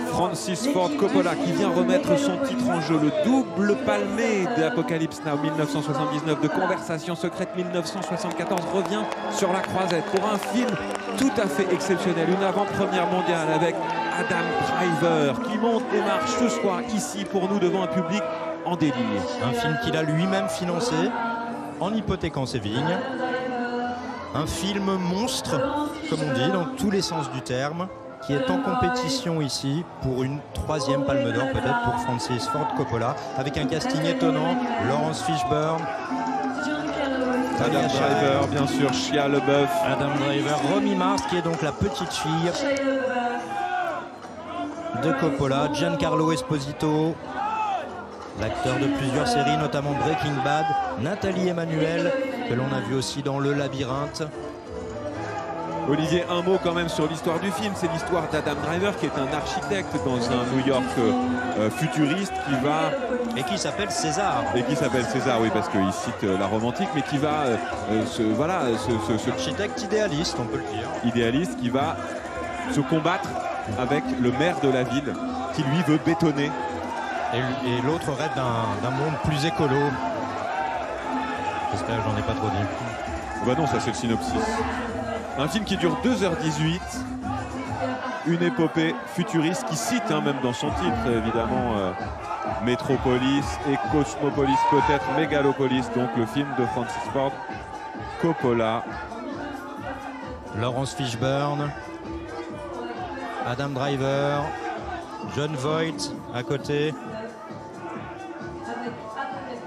Francis Ford Coppola qui vient remettre son titre en jeu, le double palmé d'Apocalypse Now 1979, de Conversation secrète 1974, revient sur la croisette pour un film tout à fait exceptionnel, une avant-première mondiale avec Adam Driver qui monte les marches ce soir ici pour nous devant un public en délire. Un film qu'il a lui-même financé en hypothéquant ses vignes. Un film monstre, comme on dit, dans tous les sens du terme, qui est en compétition ici pour une 3e Palme d'Or peut-être pour Francis Ford Coppola, avec un casting étonnant, Laurence Fishburne, Adam Driver, bien sûr, Shia LaBeouf, Adam Driver, Romy Mars qui est donc la petite fille de Coppola, Giancarlo Esposito, l'acteur de plusieurs séries, notamment Breaking Bad, Nathalie Emmanuel, que l'on a vu aussi dans Le Labyrinthe. Olivier, un mot quand même sur l'histoire du film. C'est l'histoire d'Adam Driver qui est un architecte dans un New York futuriste qui va... Et qui s'appelle César. Et qui s'appelle César, oui, parce qu'il cite la romantique, mais qui va... Architecte idéaliste, on peut le dire. Idéaliste qui va se combattre avec le maire de la ville qui lui veut bétonner. Et l'autre rêve d'un monde plus écolo. J'espère que j'en ai pas trop dit. Bah non, ça c'est le synopsis. Un film qui dure 2h18, une épopée futuriste qui cite, même dans son titre, évidemment, Métropolis et Cosmopolis, peut-être Mégalopolis, donc le film de Francis Ford Coppola. Laurence Fishburne, Adam Driver, Jon Voight à côté.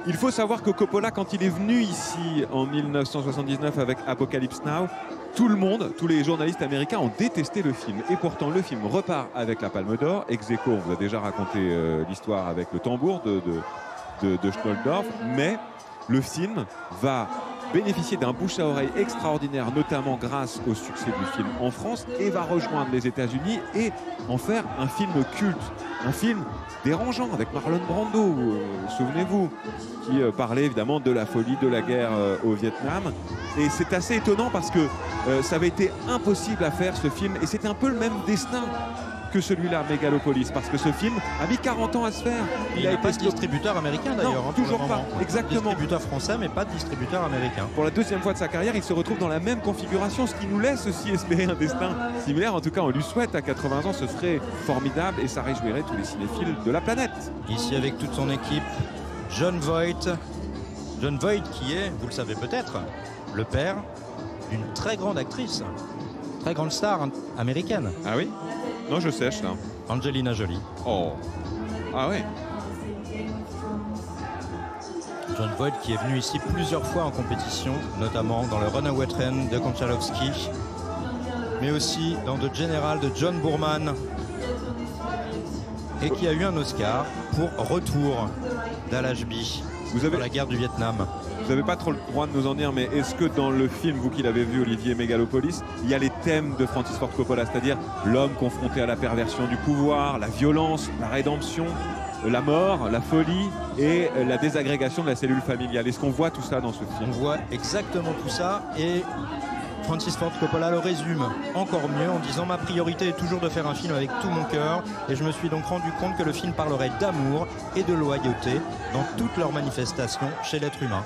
Il faut savoir que Coppola, quand il est venu ici en 1979 avec Apocalypse Now, tout le monde, tous les journalistes américains ont détesté le film. Et pourtant, le film repart avec la Palme d'Or. Ex aequo, on vous a déjà raconté l'histoire avec le tambour de Schnoldorf. Mais le film va bénéficier d'un bouche à oreille extraordinaire, notamment grâce au succès du film en France, et va rejoindre les États-Unis et en faire un film culte. Un film dérangeant avec Marlon Brando, souvenez-vous, qui parlait évidemment de la folie de la guerre au Vietnam. Et c'est assez étonnant parce que ça avait été impossible à faire ce film, et c'était un peu le même destin que celui-là, Mégalopolis, parce que ce film a mis 40 ans à se faire. Il a été distributeur américain d'ailleurs. Non, toujours pas, exactement. Distributeur français, mais pas distributeur américain. Pour la 2e fois de sa carrière, il se retrouve dans la même configuration, ce qui nous laisse aussi espérer un destin similaire. En tout cas, on lui souhaite à 80 ans, ce serait formidable et ça réjouirait tous les cinéphiles de la planète. Ici avec toute son équipe, Jon Voight. Jon Voight qui est, vous le savez peut-être, le père d'une très grande actrice, très grande star américaine. Ah oui? Non, je sèche là. Angelina Jolie. Oh. Ah ouais. Jon Voight qui est venu ici plusieurs fois en compétition, notamment dans le Runaway Train de Konchalovsky, mais aussi dans The General de John Boorman, et qui a eu un Oscar pour Retour d'Al-Ashby dans la guerre du Vietnam. Vous n'avez pas trop le droit de nous en dire, mais est-ce que dans le film, vous qui l'avez vu, Olivier, Mégalopolis, il y a les thèmes de Francis Ford Coppola, c'est-à-dire l'homme confronté à la perversion du pouvoir, la violence, la rédemption, la mort, la folie et la désagrégation de la cellule familiale. Est-ce qu'on voit tout ça dans ce film? On voit exactement tout ça, et Francis Ford Coppola le résume encore mieux en disant: ma priorité est toujours de faire un film avec tout mon cœur, et je me suis donc rendu compte que le film parlerait d'amour et de loyauté dans toutes leurs manifestations chez l'être humain.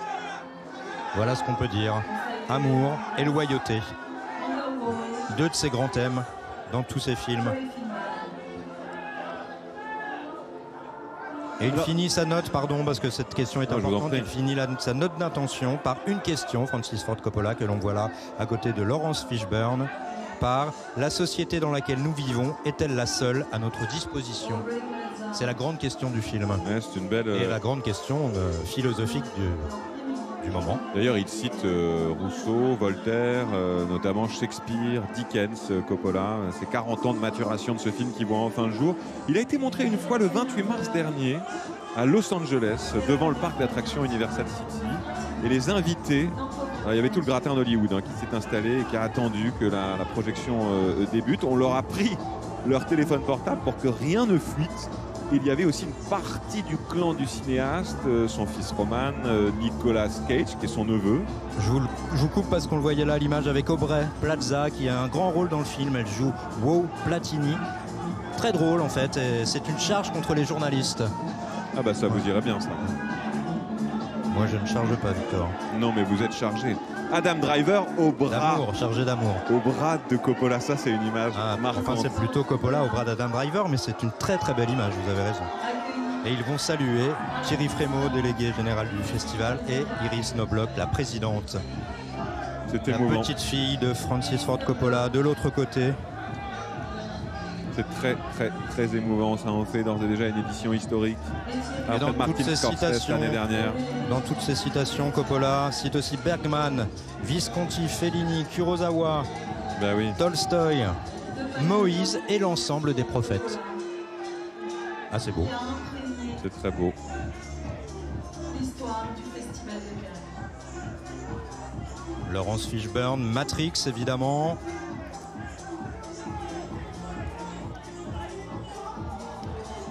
Voilà ce qu'on peut dire. Amour et loyauté. Deux de ses grands thèmes dans tous ses films. Et il finit sa note, pardon, parce que cette question est importante, il finit sa note d'intention par une question, Francis Ford Coppola, que l'on voit là à côté de Laurence Fishburne, par: la société dans laquelle nous vivons est-elle la seule à notre disposition? C'est la grande question du film. Ouais, c'est une belle... Et la grande question philosophique du moment. D'ailleurs, il cite Rousseau, Voltaire, notamment Shakespeare, Dickens, Coppola. C'est 40 ans de maturation de ce film qui voit enfin le jour. Il a été montré une fois le 28 mars dernier à Los Angeles, devant le parc d'attractions Universal City. Et les invités, il y avait tout le gratin d'Hollywood qui s'est installé et qui a attendu que la projection débute. On leur a pris leur téléphone portable pour que rien ne fuite. Il y avait aussi une partie du clan du cinéaste, son fils Roman, Nicolas Cage, qui est son neveu. Je vous coupe parce qu'on le voyait là à l'image avec Aubrey Plaza qui a un grand rôle dans le film. Elle joue Wow Platini. Très drôle en fait, et c'est une charge contre les journalistes. Ah bah ça vous irait bien ça. Moi je ne charge pas, Victor. Non mais vous êtes chargé. Adam Driver au bras. D'amour, chargé d'amour. Au bras de Coppola, ça c'est une image marquante. Enfin c'est plutôt Coppola au bras d'Adam Driver, mais c'est une très très belle image, vous avez raison. Et ils vont saluer Thierry Frémaux, délégué général du festival, et Iris Knobloch, la présidente. C'était la émouvant. Petite fille de Francis Ford Coppola de l'autre côté. C'est très très très émouvant, ça en fait d'ores et déjà une édition historique. Et dans Martin toutes ces Scorsese citations, l'année dernière. Dans toutes ces citations, Coppola cite aussi Bergman, Visconti, Fellini, Kurosawa, Ben oui. Tolstoï, Moïse et l'ensemble des prophètes. Ah, c'est beau. C'est très beau. Laurence Fishburne, Matrix évidemment.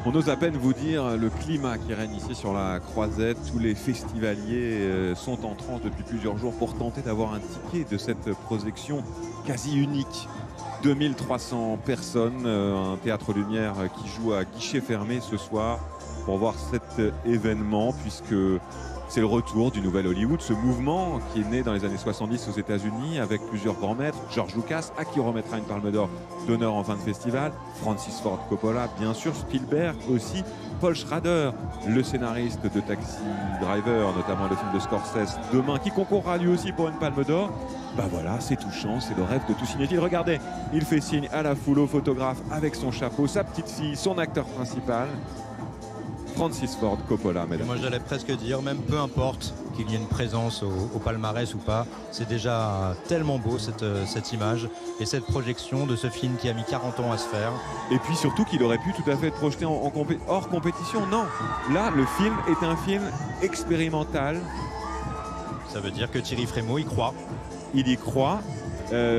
On ose à peine vous dire le climat qui règne ici sur la Croisette. Tous les festivaliers sont en transe depuis plusieurs jours pour tenter d'avoir un ticket de cette projection quasi unique. 2300 personnes, un théâtre Lumière qui joue à guichet fermé ce soir pour voir cet événement, puisque c'est le retour du nouvel Hollywood, ce mouvement qui est né dans les années 70 aux États-Unis avec plusieurs grands maîtres. George Lucas, à qui on remettra une palme d'or d'honneur en fin de festival. Francis Ford Coppola, bien sûr. Spielberg aussi. Paul Schrader, le scénariste de Taxi Driver, notamment le film de Scorsese demain, qui concourra lui aussi pour une palme d'or. Bah voilà, c'est touchant, c'est le rêve de tout cinéphile. Regardez, il fait signe à la foule, au photographe, avec son chapeau, sa petite fille, son acteur principal. Francis Ford Coppola, mesdames. Moi j'allais presque dire, même peu importe qu'il y ait une présence au palmarès ou pas, c'est déjà tellement beau cette image et cette projection de ce film qui a mis 40 ans à se faire. Et puis surtout qu'il aurait pu tout à fait être projeté hors compétition. Non, là le film est un film expérimental. Ça veut dire que Thierry Frémaux y croit. Il y croit.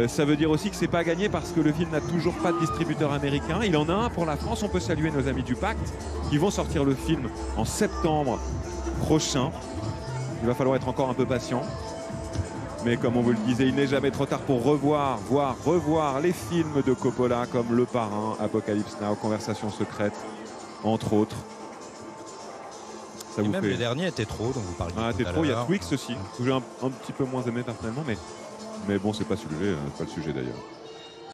Ça veut dire aussi que c'est pas gagné parce que le film n'a toujours pas de distributeur américain. Il en a un pour la France. On peut saluer nos amis du Pacte qui vont sortir le film en septembre prochain. Il va falloir être encore un peu patient. Mais comme on vous le disait, il n'est jamais trop tard pour revoir les films de Coppola comme Le Parrain, Apocalypse Now, Conversation secrète, entre autres. Ça et vous même fait... les derniers étaient trop, dont vous parliez. Ah, t'es trop, il y a Twix aussi, que j'ai un petit peu moins aimé personnellement, mais bon, c'est pas le sujet d'ailleurs.